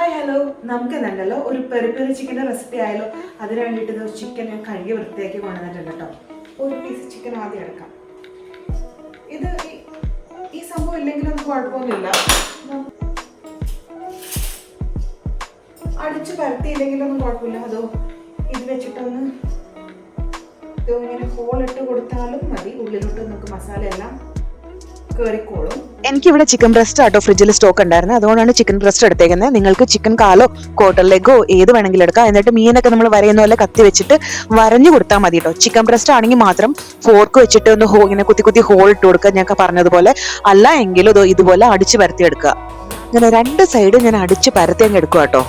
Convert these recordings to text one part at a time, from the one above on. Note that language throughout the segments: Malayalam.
ഹായ് ഹലോ, നമുക്ക് എന്നുണ്ടല്ലോ ഒരു പെരി പെരി ചിക്കൻ്റെ റെസിപ്പി ആയാലോ. അതിന് വേണ്ടിയിട്ട് ചിക്കൻ ഞാൻ കഴുകി വൃത്തിയാക്കി കൊണ്ടുവന്നിട്ടുണ്ട് കേട്ടോ. ഒരു പീസ് ചിക്കൻ ആദ്യം എടുക്കാം. ഇത് ഈ സംഭവം ഇല്ലെങ്കിലൊന്നും കുഴപ്പമൊന്നുമില്ല. അടിച്ച് പരത്തിയില്ലെങ്കിലൊന്നും കുഴപ്പമില്ല. അതോ ഇത് വെച്ചിട്ടൊന്ന് ഇങ്ങനെ ഹോളിട്ട് കൊടുത്താലും മതി. ഉള്ളിലോട്ട് നമുക്ക് മസാല എല്ലാം കയറിക്കോളും. എനിക്കിവിടെ ചിക്കൻ ബ്രസ്റ്റ് ആട്ടോ ഫ്രിഡ്ജിൽ സ്റ്റോക്ക് ഉണ്ടായിരുന്നത്, അതുകൊണ്ടാണ് ചിക്കൻ ബ്രസ്റ്റ് എടുത്തേക്കുന്നത്. നിങ്ങൾക്ക് ചിക്കൻ കാലോ കോട്ടർ ലെഗോ ഏത് വേണമെങ്കിലും എടുക്കാം. എന്നിട്ട് മീനൊക്കെ നമ്മൾ വരയുന്ന പോലെ കത്തി വെച്ചിട്ട് വരഞ്ഞു കൊടുത്താൽ മതി കേട്ടോ. ചിക്കൻ ബ്രസ്റ്റ് ആണെങ്കിൽ മാത്രം ഫോർക്ക് വെച്ചിട്ട് ഒന്ന് ഇങ്ങനെ കുത്തി കുത്തി ഹോൾ ഇട്ട് കൊടുക്കുക, ഞങ്ങൾക്ക് പറഞ്ഞതുപോലെ. അല്ല എങ്കിലും ഇതുപോലെ അടിച്ച് പരത്തി എടുക്കുക. ഇങ്ങനെ രണ്ട് സൈഡ് ഞാൻ അടിച്ച് പരത്തി അങ്ങ് എടുക്കുക കേട്ടോ.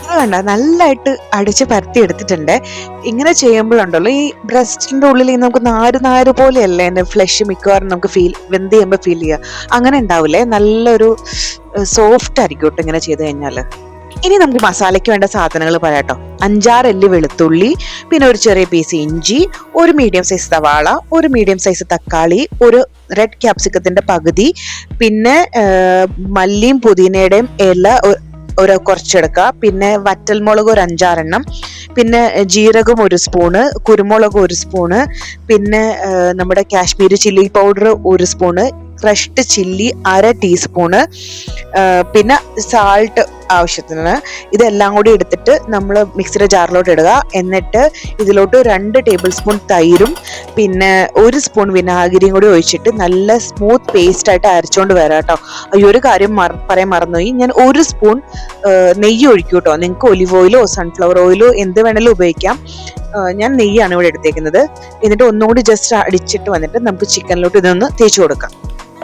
ഇത് വേണ്ട, നല്ലതായിട്ട് അടിച്ച് പരത്തി എടുത്തിട്ടുണ്ട്. ഇങ്ങനെ ചെയ്യുമ്പോഴുണ്ടല്ലോ ഈ ബ്രസ്റ്റിന്റെ ഉള്ളിൽ നമുക്ക് നാര് പോലെയല്ലേ എൻ്റെ ഫ്ലഷ് മിക്കവാറും നമുക്ക് വെന്ത് ചെയ്യുമ്പോൾ ഫീൽ ചെയ്യുക. അങ്ങനെ ഉണ്ടാവില്ലേ, നല്ലൊരു സോഫ്റ്റ് ആയിരിക്കും കേട്ടോ ഇങ്ങനെ ചെയ്ത് കഴിഞ്ഞാൽ. ഇനി നമുക്ക് മസാലയ്ക്ക് വേണ്ട സാധനങ്ങൾ പറയാട്ടോ. 5-6 അല്ലി വെളുത്തുള്ളി, പിന്നെ ഒരു ചെറിയ പീസ് ഇഞ്ചി, ഒരു മീഡിയം സൈസ് സവാള, ഒരു മീഡിയം സൈസ് തക്കാളി, ഒരു റെഡ് ക്യാപ്സിക്കത്തിന്റെ പകുതി, പിന്നെ മല്ലിയും പുതിനയുടെയും ഇല കുറച്ചെടുക്കുക, പിന്നെ വറ്റൽമുളക് ഒരു 5-6 എണ്ണം, പിന്നെ ജീരകം 1 സ്പൂണ്, കുരുമുളക് 1 സ്പൂണ്, പിന്നെ നമ്മുടെ Kashmiri chilli powder 1 spoon, crushed chilli 1/2 teaspoon, പിന്നെ സാൾട്ട് ആവശ്യത്തിന്. ഇതെല്ലാം കൂടി എടുത്തിട്ട് നമ്മൾ മിക്സിയുടെ ജാറിലോട്ട് ഇടുക. എന്നിട്ട് ഇതിലോട്ട് 2 ടേബിൾ സ്പൂൺ തൈരും പിന്നെ 1 സ്പൂൺ വിനാഗിരിയും കൂടി ഒഴിച്ചിട്ട് നല്ല സ്മൂത്ത് പേസ്റ്റ് ആയിട്ട് അരച്ചുകൊണ്ട് വരാം കേട്ടോ. ഈ ഒരു കാര്യം പറയാൻ മറന്നുപോയി, ഞാൻ 1 സ്പൂൺ നെയ്യ് ഒഴിക്കും കേട്ടോ. നിങ്ങൾക്ക് ഒലിവ് ഓയിലോ സൺഫ്ലവർ ഓയിലോ എന്ത് വേണമെങ്കിലും ഉപയോഗിക്കാം. ഞാൻ നെയ്യാണ് ഇവിടെ എടുത്തേക്കുന്നത്. എന്നിട്ട് ഒന്നുകൂടി ജസ്റ്റ് അടിച്ചിട്ട് വന്നിട്ട് നമുക്ക് ചിക്കനിലോട്ട് ഇതൊന്ന് തേച്ച് കൊടുക്കാം.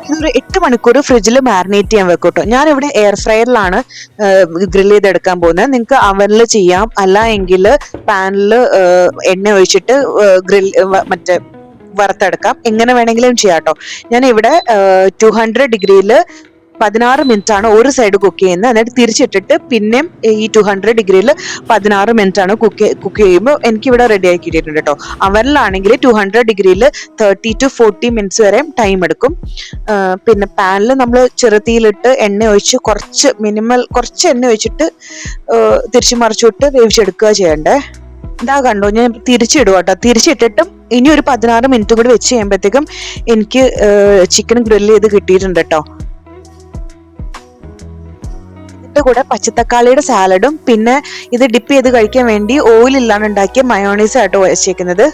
ഇതൊരു 8 മണിക്കൂർ ഫ്രിഡ്ജിൽ മാരിനേറ്റ് ചെയ്യാൻ വെക്കും കേട്ടോ. ഞാനിവിടെ എയർ ഫ്രയറിലാണ് ഗ്രിൽ ചെയ്തെടുക്കാൻ പോകുന്നത്. നിങ്ങൾക്ക് അവനിൽ ചെയ്യാം, അല്ല എങ്കിൽ പാനിൽ എണ്ണ ഒഴിച്ചിട്ട് മറ്റേ വറുത്തെടുക്കാം. എങ്ങനെ വേണമെങ്കിലും ചെയ്യാം കേട്ടോ. ഞാൻ ഇവിടെ 200 ഡിഗ്രിയിൽ 16 മിനിറ്റ് ആണ് ഒരു സൈഡ് കുക്ക് ചെയ്യുന്നത്. എന്നിട്ട് തിരിച്ചിട്ടിട്ട് പിന്നെയും ഈ 200 ഡിഗ്രിയിൽ 16 മിനിറ്റ് ആണ് കുക്ക് ചെയ്യുമ്പോൾ എനിക്കിവിടെ റെഡി ആക്കി കിട്ടിയിട്ടുണ്ട് കേട്ടോ. അവനിലാണെങ്കിൽ 200 ഡിഗ്രിയിൽ 30 to 40 മിനിറ്റ്സ് വരെ ടൈം എടുക്കും. പിന്നെ പാനിൽ നമ്മൾ ചെറുതീയിലിട്ട് എണ്ണ ഒഴിച്ച് കുറച്ച് എണ്ണ ഒഴിച്ചിട്ട് തിരിച്ചു മറിച്ചിട്ട് വേവിച്ചെടുക്കുക ചെയ്യണ്ടേ. ഇതാ കണ്ടോ, ഞാൻ തിരിച്ചിടുക കേട്ടോ. തിരിച്ചിട്ടിട്ടും ഇനി ഒരു 16 മിനിറ്റ് കൂടി വെച്ച് കഴിയുമ്പോഴത്തേക്കും എനിക്ക് ചിക്കൻ ഗ്രില്ല് ചെയ്ത് കിട്ടിയിട്ടുണ്ട് കേട്ടോ. കൂടെ പച്ചത്തക്കാളിയുടെ സാലഡും പിന്നെ ഇത് ഡിപ്പ് ചെയ്ത് കഴിക്കാൻ വേണ്ടി ഓയിൽ ഇല്ലാണ്ട് ഉണ്ടാക്കിയ മയോണൈസ് ആയിട്ട് വെച്ചേക്കുന്നത്.